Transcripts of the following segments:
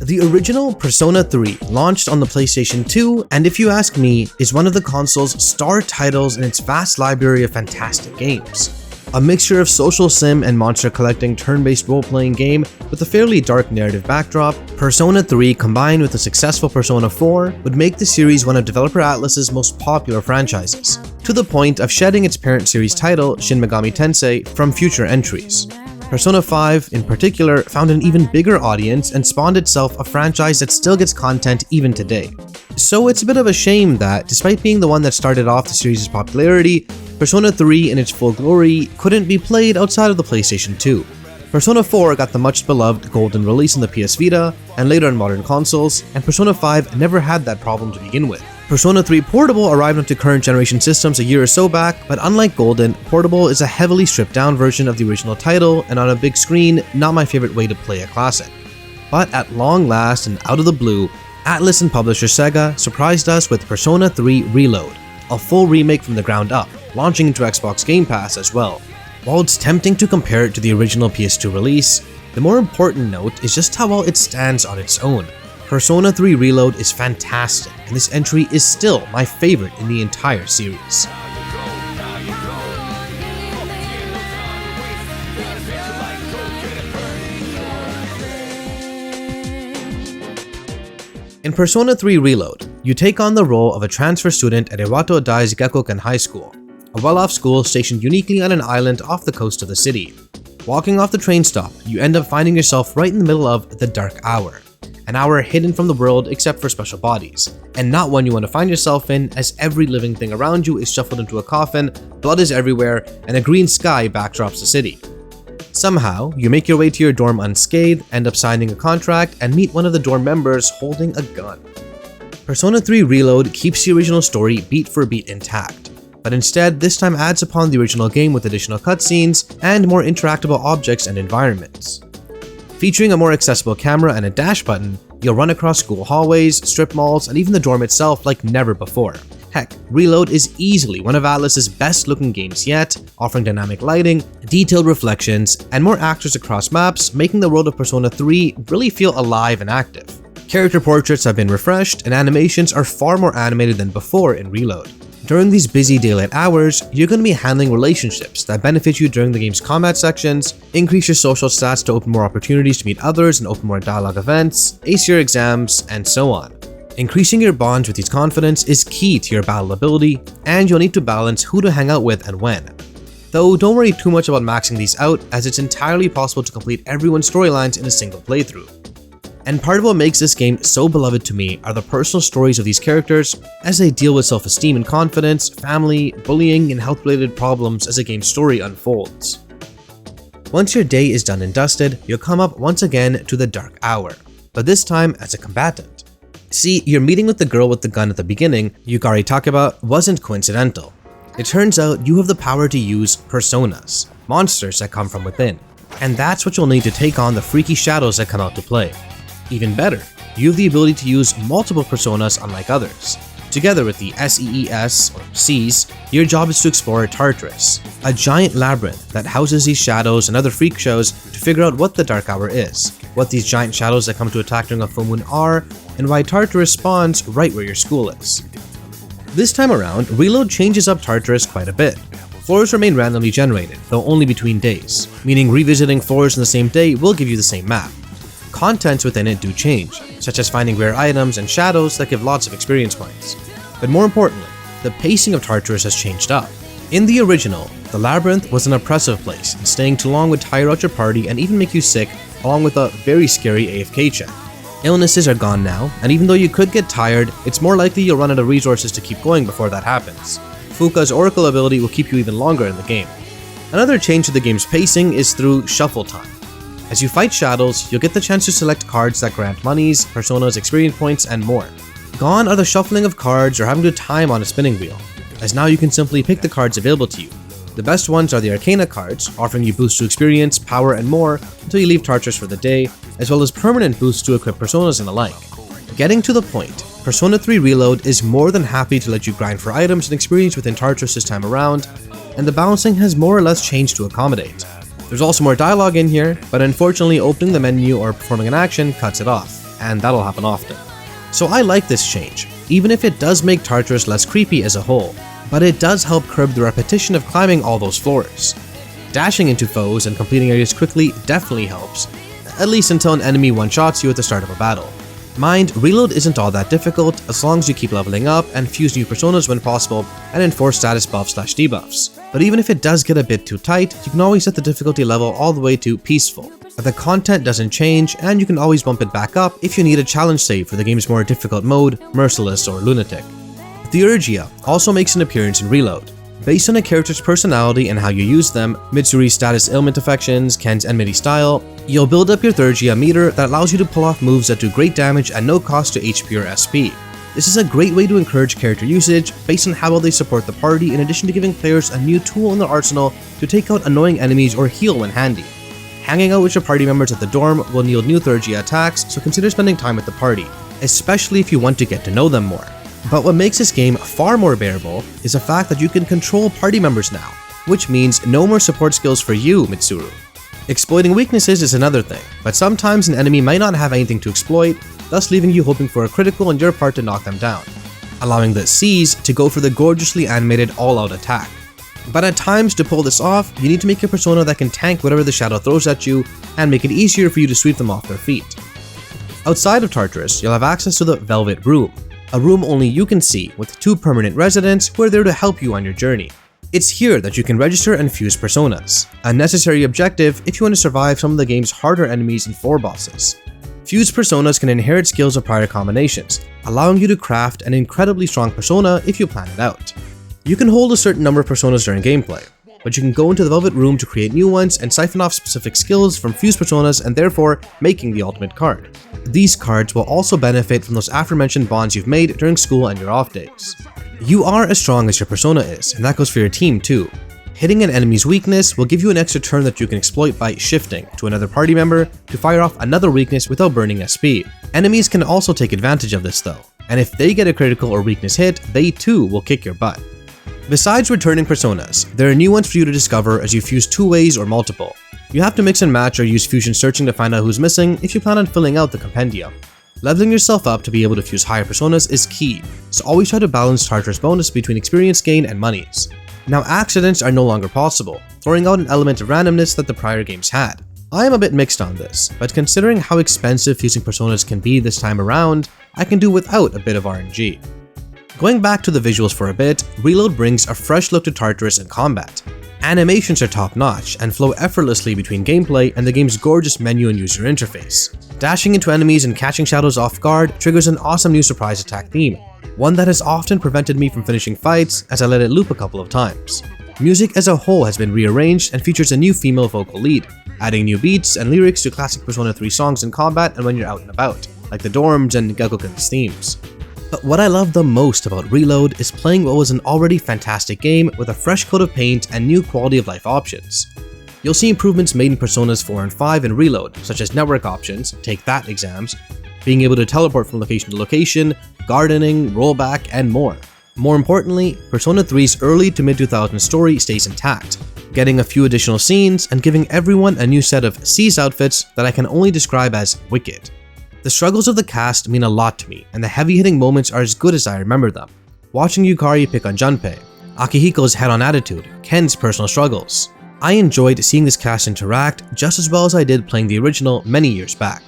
The original Persona 3 launched on the PlayStation 2, and if you ask me, is one of the console's star titles in its vast library of fantastic games. A mixture of social sim and monster collecting turn-based role-playing game with a fairly dark narrative backdrop, Persona 3 combined with a successful Persona 4 would make the series one of developer ATLUS's most popular franchises, to the point of shedding its parent series title, Shin Megami Tensei, from future entries. Persona 5, in particular, found an even bigger audience and spawned itself a franchise that still gets content even today. So it's a bit of a shame that, despite being the one that started off the series' popularity, Persona 3 in its full glory couldn't be played outside of the PlayStation 2. Persona 4 got the much beloved golden release on the PS Vita and later on modern consoles, and Persona 5 never had that problem to begin with. Persona 3 Portable arrived onto current generation systems a year or so back, but unlike Golden, Portable is a heavily stripped down version of the original title, and on a big screen, not my favorite way to play a classic. But at long last and out of the blue, ATLUS and publisher SEGA surprised us with Persona 3 Reload, a full remake from the ground up, launching into Xbox Game Pass as well. While it's tempting to compare it to the original PS2 release, the more important note is just how well it stands on its own. Persona 3 Reload is fantastic, and this entry is still my favorite in the entire series. In Persona 3 Reload, you take on the role of a transfer student at Iwato Dai's Gekkoken High School, a well-off school stationed uniquely on an island off the coast of the city. Walking off the train stop, you end up finding yourself right in the middle of the Dark Hour, an hour hidden from the world except for special bodies, and not one you want to find yourself in, as every living thing around you is shuffled into a coffin, blood is everywhere, and a green sky backdrops the city. Somehow, you make your way to your dorm unscathed, end up signing a contract, and meet one of the dorm members holding a gun. Persona 3 Reload keeps the original story beat for beat intact, but instead this time adds upon the original game with additional cutscenes and more interactable objects and environments. Featuring a more accessible camera and a dash button, you'll run across school hallways, strip malls, and even the dorm itself like never before. Heck, Reload is easily one of ATLUS's best looking games yet, offering dynamic lighting, detailed reflections, and more actors across maps, making the world of Persona 3 really feel alive and active. Character portraits have been refreshed, and animations are far more animated than before in Reload. During these busy daylight hours, you're going to be handling relationships that benefit you during the game's combat sections, increase your social stats to open more opportunities to meet others and open more dialogue events, ace your exams, and so on. Increasing your bonds with these confidants is key to your battle ability, and you'll need to balance who to hang out with and when. Though don't worry too much about maxing these out, as it's entirely possible to complete everyone's storylines in a single playthrough. And part of what makes this game so beloved to me are the personal stories of these characters as they deal with self-esteem and confidence, family, bullying, and health-related problems as the game's story unfolds. Once your day is done and dusted, you'll come up once again to the Dark Hour, but this time as a combatant. See, your meeting with the girl with the gun at the beginning, Yukari Takeba, wasn't coincidental. It turns out you have the power to use personas, monsters that come from within, and that's what you'll need to take on the freaky shadows that come out to play. Even better, you have the ability to use multiple personas unlike others. Together with the SEES, or Cs, your job is to explore Tartarus, a giant labyrinth that houses these shadows and other freak shows to figure out what the Dark Hour is, what these giant shadows that come to attack during a full moon are, and why Tartarus spawns right where your school is. This time around, Reload changes up Tartarus quite a bit. Floors remain randomly generated, though only between days, meaning revisiting floors in the same day will give you the same map. Contents within it do change, such as finding rare items and shadows that give lots of experience points. But more importantly, the pacing of Tartarus has changed up. In the original, the labyrinth was an oppressive place, and staying too long would tire out your party and even make you sick, along with a very scary AFK check. Illnesses are gone now, and even though you could get tired, it's more likely you'll run out of resources to keep going before that happens. Fuka's Oracle ability will keep you even longer in the game. Another change to the game's pacing is through shuffle time. As you fight shadows, you'll get the chance to select cards that grant monies, personas, experience points, and more. Gone are the shuffling of cards or having to time on a spinning wheel, as now you can simply pick the cards available to you. The best ones are the Arcana cards, offering you boosts to experience, power, and more until you leave Tartarus for the day, as well as permanent boosts to equip personas and the like. Getting to the point, Persona 3 Reload is more than happy to let you grind for items and experience within Tartarus this time around, and the balancing has more or less changed to accommodate. There's also more dialogue in here, but unfortunately opening the menu or performing an action cuts it off, and that'll happen often. So I like this change, even if it does make Tartarus less creepy as a whole, but it does help curb the repetition of climbing all those floors. Dashing into foes and completing areas quickly definitely helps, at least until an enemy one-shots you at the start of a battle. Mind, reload isn't all that difficult as long as you keep leveling up and fuse new personas when possible and enforce status buffs/debuffs. But even if it does get a bit too tight, you can always set the difficulty level all the way to peaceful. The content doesn't change, and you can always bump it back up if you need a challenge save for the game's more difficult mode, Merciless or Lunatic. The Urgia also makes an appearance in Reload. Based on a character's personality and how you use them, Mitsuri's status ailment affections, Ken's enmity style, you'll build up your Thurgia meter that allows you to pull off moves that do great damage at no cost to HP or SP. This is a great way to encourage character usage based on how well they support the party, in addition to giving players a new tool in their arsenal to take out annoying enemies or heal when handy. Hanging out with your party members at the dorm will yield new Thurgia attacks, so consider spending time with the party, especially if you want to get to know them more. But what makes this game far more bearable is the fact that you can control party members now, which means no more support skills for you, Mitsuru. Exploiting weaknesses is another thing, but sometimes an enemy might not have anything to exploit, thus leaving you hoping for a critical on your part to knock them down, allowing the C's to go for the gorgeously animated all-out attack. But at times, to pull this off, you need to make a persona that can tank whatever the shadow throws at you and make it easier for you to sweep them off their feet. Outside of Tartarus, you'll have access to the Velvet Room, a room only you can see with 2 permanent residents who are there to help you on your journey. It's here that you can register and fuse personas, a necessary objective if you want to survive some of the game's harder enemies and floor bosses. Fused personas can inherit skills of prior combinations, allowing you to craft an incredibly strong persona if you plan it out. You can hold a certain number of personas during gameplay, but you can go into the Velvet Room to create new ones and siphon off specific skills from fused personas and therefore making the ultimate card. These cards will also benefit from those aforementioned bonds you've made during school and your off days. You are as strong as your persona is, and that goes for your team too. Hitting an enemy's weakness will give you an extra turn that you can exploit by shifting to another party member to fire off another weakness without burning SP. Enemies can also take advantage of this though, and if they get a critical or weakness hit, they too will kick your butt. Besides returning personas, there are new ones for you to discover as you fuse 2 ways or multiple. You have to mix and match or use fusion searching to find out who's missing if you plan on filling out the compendium. Leveling yourself up to be able to fuse higher personas is key, so always try to balance Tartarus bonus between experience gain and monies. Now accidents are no longer possible, throwing out an element of randomness that the prior games had. I am a bit mixed on this, but considering how expensive fusing personas can be this time around, I can do without a bit of RNG. Going back to the visuals for a bit, Reload brings a fresh look to Tartarus in combat. Animations are top-notch and flow effortlessly between gameplay and the game's gorgeous menu and user interface. Dashing into enemies and catching shadows off guard triggers an awesome new surprise attack theme, one that has often prevented me from finishing fights as I let it loop a couple of times. Music as a whole has been rearranged and features a new female vocal lead, adding new beats and lyrics to classic Persona 3 songs in combat and when you're out and about, like the dorms and Gakuken's themes. But what I love the most about Reload is playing what was an already fantastic game with a fresh coat of paint and new quality of life options. You'll see improvements made in Personas 4 and 5 in Reload, such as network options, take that exams, being able to teleport from location to location, gardening, rollback, and more. More importantly, Persona 3's early to mid-2000s story stays intact, getting a few additional scenes and giving everyone a new set of C's outfits that I can only describe as wicked. The struggles of the cast mean a lot to me, and the heavy-hitting moments are as good as I remember them. Watching Yukari pick on Junpei, Akihiko's head-on attitude, Ken's personal struggles. I enjoyed seeing this cast interact just as well as I did playing the original many years back.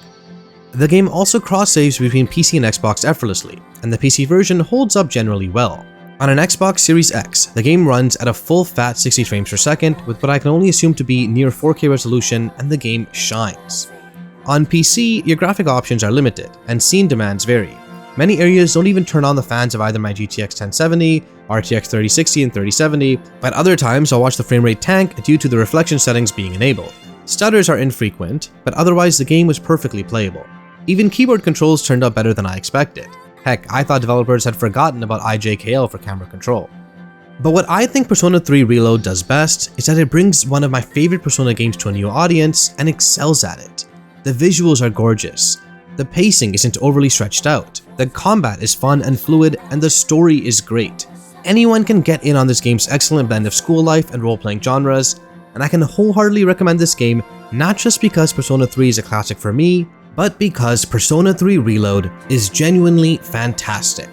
The game also cross-saves between PC and Xbox effortlessly, and the PC version holds up generally well. On an Xbox Series X, the game runs at a full fat 60 frames per second with what I can only assume to be near 4K resolution, and the game shines. On PC, your graphic options are limited, and scene demands vary. Many areas don't even turn on the fans of either my GTX 1070, RTX 3060 and 3070, but other times I'll watch the frame rate tank due to the reflection settings being enabled. Stutters are infrequent, but otherwise the game was perfectly playable. Even keyboard controls turned out better than I expected. Heck, I thought developers had forgotten about IJKL for camera control. But what I think Persona 3 Reload does best is that it brings one of my favorite Persona games to a new audience and excels at it. The visuals are gorgeous, the pacing isn't overly stretched out, the combat is fun and fluid, and the story is great. Anyone can get in on this game's excellent blend of school life and role-playing genres, and I can wholeheartedly recommend this game not just because Persona 3 is a classic for me, but because Persona 3 Reload is genuinely fantastic.